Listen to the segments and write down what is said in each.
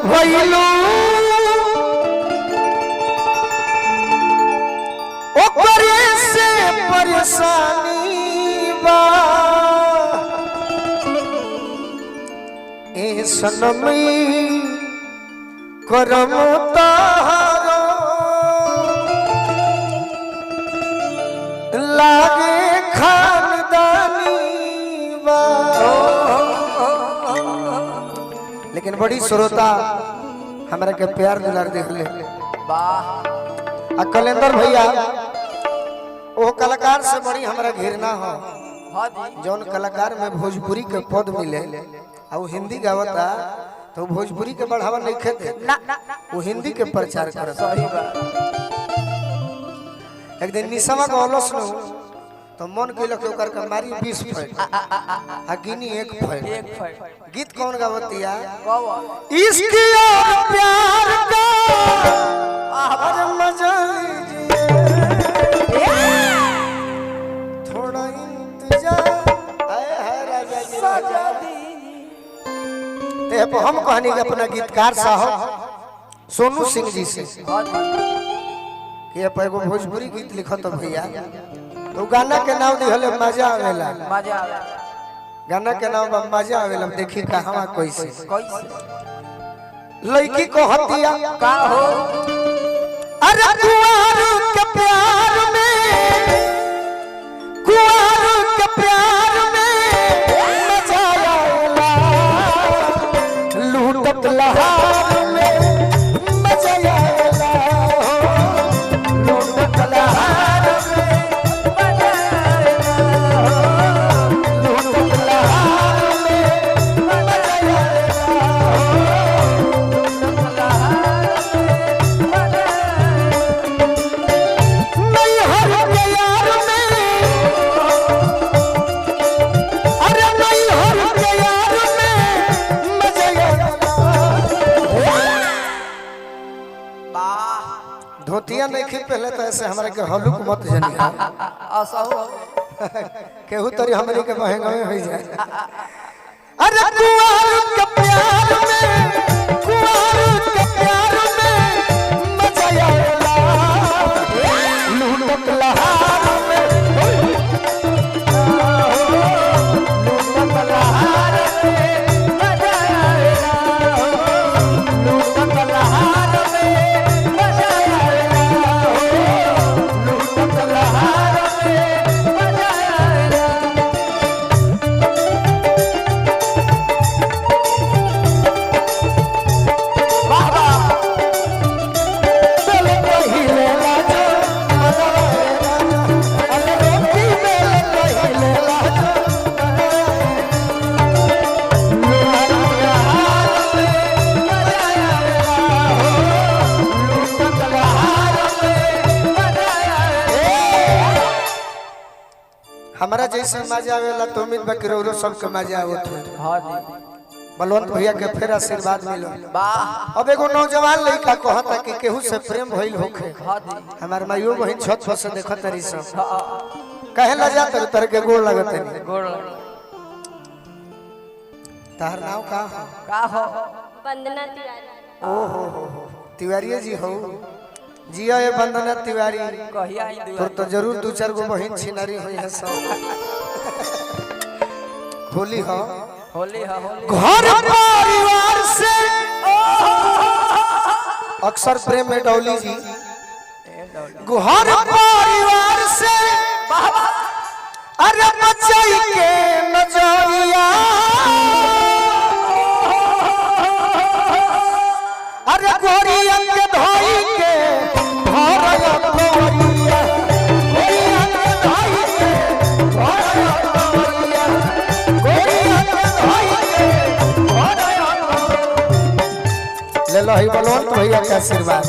भइलू ओकरे से परेशानी बा ए सनमी करम तारो लागे खानदानी बा। लेकिन बड़ी श्रोता हमरा के प्यार दुलार देखले आ कलेंदर भैया वो कलाकार से बड़ी हमरा घृणा हो जौन कलाकार में भोजपुरी के पद मिले आ वो हिंदी गावता तो भोजपुरी के बढ़ावा नहीं खेते वो हिंदी के प्रचार करता। एक दिन निशवा गौलस न तो मन कइलक ओकर के मारी 20 फैट आ गिनी 1 फैट। गीत कौन गावतिया? इश्क और प्यार का अरे मजा लीजिए थोड़ा इंतजार है राजा जी सजा दीजिए। ते हम कहानी के अपना गीतकार साहब सोनू सिंह जी से कि अब एगो भोजपुरी गीत लिखत भैया तो गाना के नाम दिहले मजा आवेला। गाना के नाम मजा आवेला। देखी कहवा कैसे लड़की को हतिया का हो अरे कुंवार के प्यार में मजा आवेला लूटत लहार में मजा आवेला लूटत लहार धोतिया नहीं खी पहले तो ऐसे हमारे के हलुक मत जानी केहू तरी हमरे के महंगा में हो जाए। अरे कुंवार के प्यार में मजा आवेला लूटत लहार में लूटत लहार में मजा आवेला लूटत लहार में हमारा जैसे मजा आवेला तो उम्मीद बा कि सबके मजा आवत है। बलवंत भैया के फिर आशीर्वाद मिलो। अब एगो नौजवान लड़का कहता कि केहू से प्रेम भइल होखे हमार माइयो बहन छत पर से देखत रही सब कहे ला जात तर के गोड़ लगत है तार नाम का हो? वंदना तिवारी। ओहो तिवारी जी हो जिया ये वंदना तिवारी तो जरूर 2-4 गो बहन छिनारी हुई है सब। होली हो घर परिवार से अक्सर प्रेम में डौली जी घर परिवार से अरे बचाई के नजरिया अरे गोरिया के धोई के भरया गोरिया गोरिया के धोई के भरया गोरिया गोरिया के धोई के भरया। ले लो ही बलवंत भैया के आशीर्वाद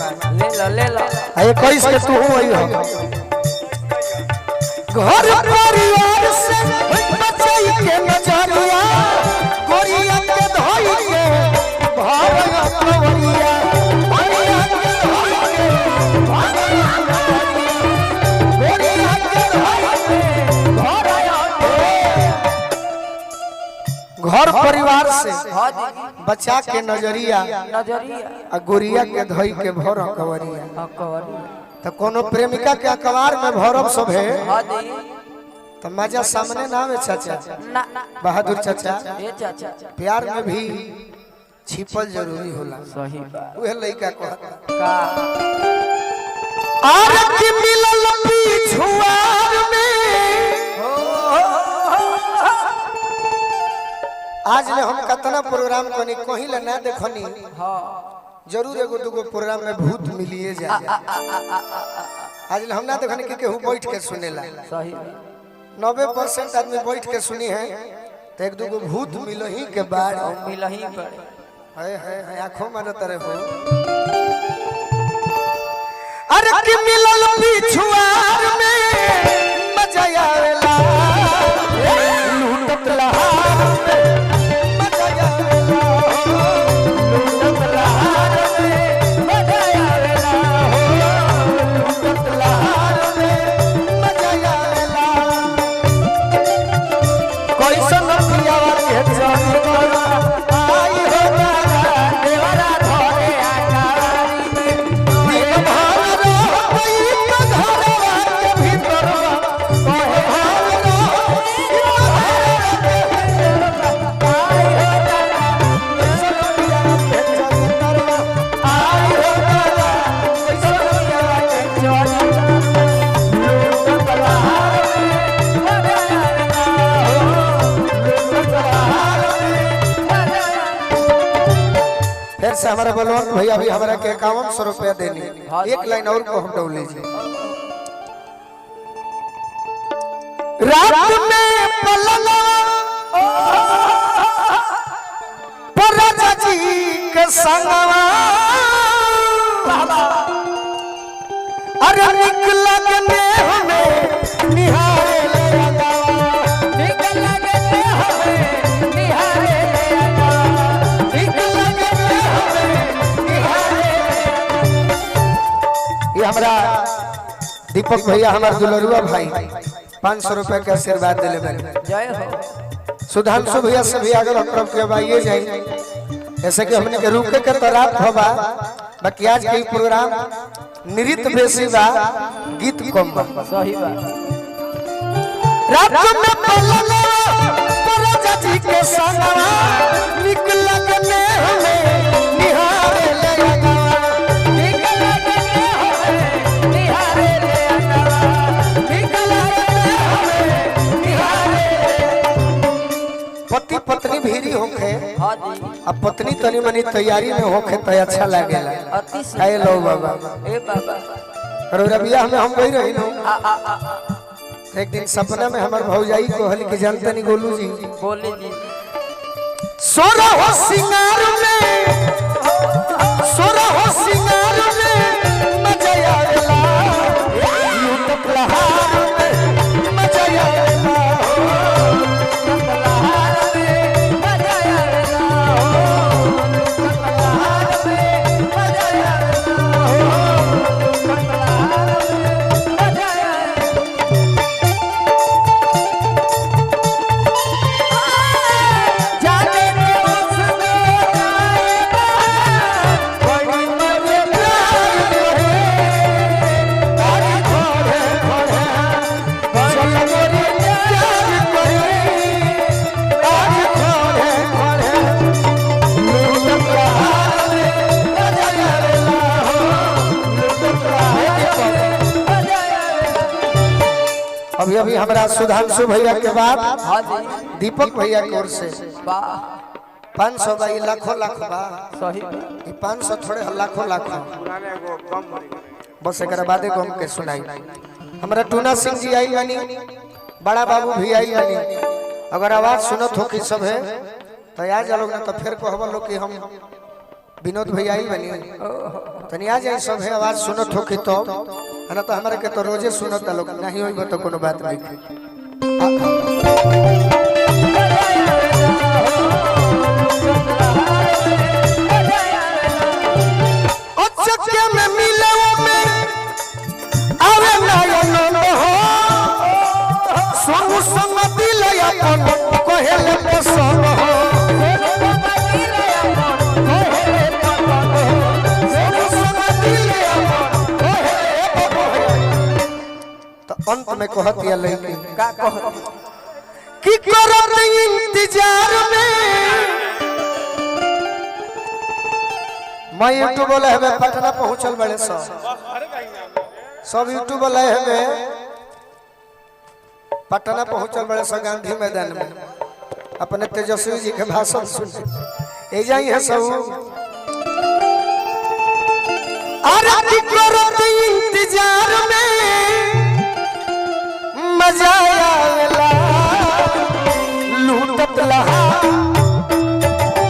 ले लो आए 21 के तू होई हो। घर परिवार से बचाई के नजरिया गोरिया के धोई के भरया गोरिया गोरिया के धोई के भरया गोरिया के धोई के भरया। घर परिवार से बचा के नजरिया आ गोरिया के धई के भर कवरिया तो कोनो प्रेमिका के अखबार में भरब सब है तो मजा सामने ना आवे चाचा बहादुर चाचा प्यार में भी छिपल जरूरी होला सही बात उहे लइका कहता आर की मिलल पिछुआर में आज ले हम कितना प्रोग्राम कोनी कहीं ले ना देखनी हां जरूर एगो दुगो प्रोग्राम में भूत मिलिए जाए आज ले हम ना देखनी कि केहू बैठ के सुनेला सही 90% आदमी बैठ के सुनी है तो एक दुगो भूत मिलही के बाद मिलही पड़े है आंखों में तरह हो अरे कि मिलल पिछुआर में मजा आवेला लूटत लहार में मजा आवेला लूटत लहार में मजा आवेला लूटत लहार में मजा आवेला कोई सन पियावा के जान आई हो देवरा धरे आकारी में से हमारा बलवंत भैया भी हमारा के 5100 रुपया देनी एक लाइन और को हम डोल लीजिए रात में पलना पर राजा जी के संगवा अरे निकला के हमें निहारे ले लगावा निकला के हमें निहारे ले लगावा निकला ये हमारा दीपक भैया हमारे दुलरुआ भाई 500 रुपए के आशीर्वाद दिले बने जय हो सुधांशु भैया से भी अगर हम के भाई जाए ऐसे कि हमने के रुके के तो रात होबा बाकी आज के प्रोग्राम नृत्य बेसी बा गीत कम बा सही बात रात में पलना पर जाजी के संगवा निकला के हमें निहारे ले लगावा निकला के हमें निहारे ले लगावा निकला के हमें निहारे पति पत्नी भीरी होखे हां जी अब पत्नी तनी मनी तैयारी में होखे तो अच्छा लागेला अति से लो बाबा ए बाबा और रबिया हम गई रही नो एक दिन सपना में हमार भौजाई कहली कि जानते नहीं गोलू जी बोले जी सोरा हो सिंगार में सोरा हो सिंगार में मजा आवेला यूट्यूब लहार में मजा आवेला यूट्यूब लहार में मजा आवेला यूट्यूब लहार में मजा आवेला यूट्यूब लहार में मजा अभी अभी हमारा सुधांशु भैया के बाद दीपक भैया की ओर से 500 भाई लाखों लाख बा सही 500 थोड़े लाखों लाख बस एक बादे गम के सुनाई हमारा टूना सिंह जी आई बानी बड़ा बाबू भी आई बानी अगर आवाज सुनत हो कि सब है तो आ जा लोग ना तो फिर कहबो लोग कि हम विनोद भैया आई बनी तनी आ जाए सब है आवाज सुनत हो कि तो ना तो हमारे के तो रोजे सुनत लोग नहीं होई तो कोनो बात नहीं अच्छा में मिले में आवे ना न हो संग संग दिल अपन कहेले पसंद हो अंत में कहत या लड़की का कहत कि करत इंतजार में मैं यूट्यूब वाला है पटना पहुंचल बड़े सब यूट्यूब वाला है पटना पहुंचल बड़े सब गांधी मैदान में अपने तेजस्वी जी के भाषण सुन ए जाई है सब अरे करत इंतजार में मजा आवेला लूटत लहा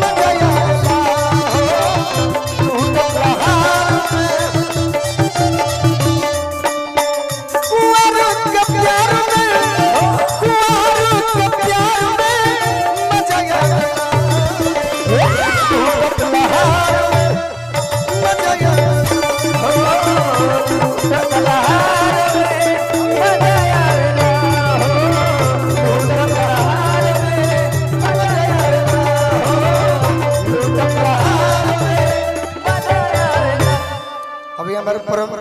मजा आवेला लूटत लहा कुंवर के प्यार में मजा आवेला लूटत लहा मजा आवेला